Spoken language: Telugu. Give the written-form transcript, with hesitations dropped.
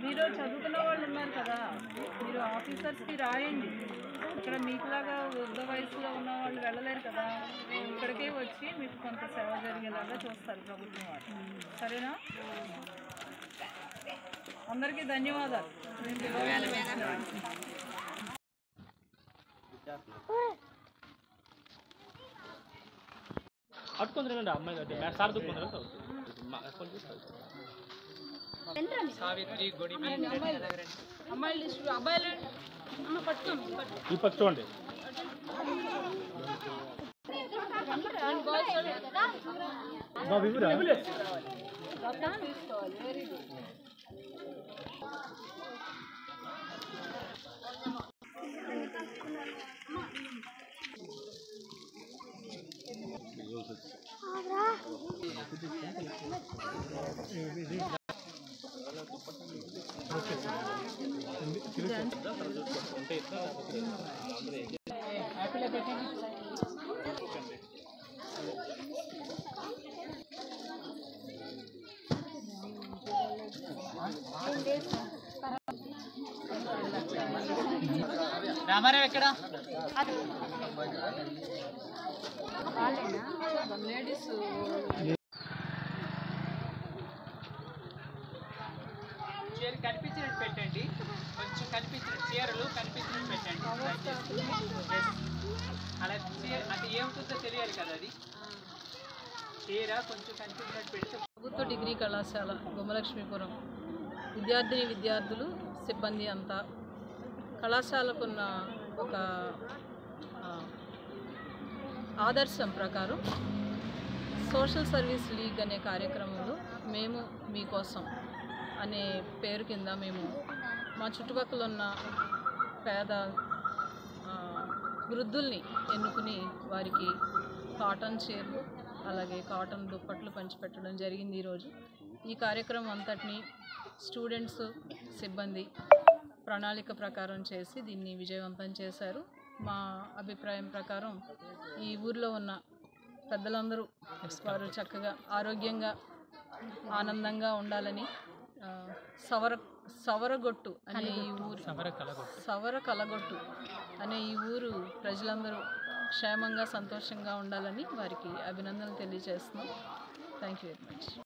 మీరు చదువుకున్న వాళ్ళు ఉన్నారు కదా, మీరు ఆఫీసర్స్కి రాయండి. ఇక్కడ మీకులాగా వృద్ధ వయసులో ఉన్న వాళ్ళు వెళ్ళలేరు కదా, ఇక్కడికే వచ్చి మీకు కొంత సేవ జరిగేలాగా చూస్తారు ప్రభుత్వం వాళ్ళు. సరేనా? అందరికీ ధన్యవాదాలు. అట్టుకుందండి అమ్మాయి సార్ దుక్కుంటారు సావిత్రి గుడి అమ్మాయిలు అబ్బాయిలు ఈ పక్క చూడండి. రామారావు ఎక్కడ? లేడీస్ చీర కనిపించినట్టు పెట్టండి, కొంచెం కనిపించిన చీరలు కనిపించినట్టు పెట్టండి. అలా చీర అంటే ఏముంటుందో తెలియాలి కదా, అది చీర కొంచెం కనిపించినట్టు పెడితే. ప్రభుత్వ డిగ్రీ కళాశాల గుమ్మలక్ష్మీపురం విద్యార్థులు సిబ్బంది అంతా కళాశాలకున్న ఒక ఆదర్శం ప్రకారం సోషల్ సర్వీస్ లీగ్ అనే కార్యక్రమంలో మేము మీకోసం అనే పేరు కింద మేము మా చుట్టుపక్కల ఉన్న పేద వృద్ధుల్ని ఎన్నుకుని వారికి కాటన్ చీరలు అలాగే కాటన్ దుప్పట్లు పంచిపెట్టడం జరిగింది. ఈరోజు ఈ కార్యక్రమం అంతటినీ స్టూడెంట్స్ సిబ్బంది ప్రణాళిక ప్రకారం చేసి దీన్ని విజయవంతం చేశారు. మా అభిప్రాయం ప్రకారం ఈ ఊర్లో ఉన్న పెద్దలందరూ వారు చక్కగా ఆరోగ్యంగా ఆనందంగా ఉండాలని సవరగొట్టు అనే ఈ ఊరు సవర కలగొట్టు అనే ఈ ఊరు ప్రజలందరూ క్షేమంగా సంతోషంగా ఉండాలని వారికి అభినందనలు తెలియజేస్తున్నాం. Thank you very much.